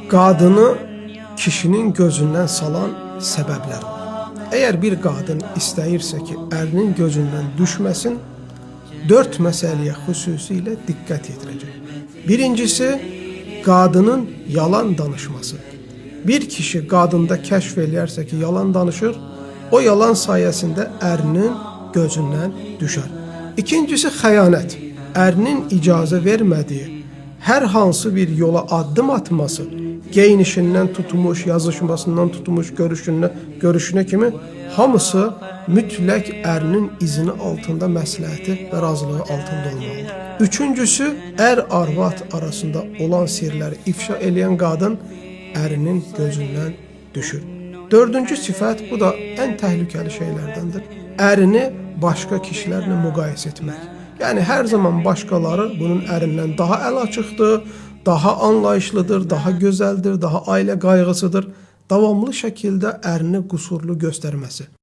Qadını kişinin gözündən salan səbəblər var. Əgər bir qadın istəyirsə ki, ərinin gözündən düşməsin, 4 məsələyə xüsusilə diqqət yetirəcək. Birincisi, qadının yalan danışması. Bir kişi qadında kəşf eləyərsə ki, yalan danışır, o yalan sayəsində ərinin gözündən düşər. İkincisi, xəyanət. Ərinin icazə vermədiyi hər hansı bir yola addım atması, geyinişindən tutmuş, yazışmasından tutmuş, görüşünə kimi hamısı mütləq ərinin izini altında, məsləhəti və razılığı altında olmalıdır. Üçüncüsü, ər-arvad arasında olan sirləri ifşa eləyən qadın ərinin gözündən düşür. Dördüncü sifət, bu da ən təhlükəli şeylərdəndir. Ərini başqa kişilərlə müqayisə etmək. Yəni, hər zaman başqaları bunun ərindən daha əl açıqdır, daha anlayışlıdır, daha gözəldir, daha ailə qayğısıdır. Davamlı şəkildə ərini qüsurlu göstərməsi.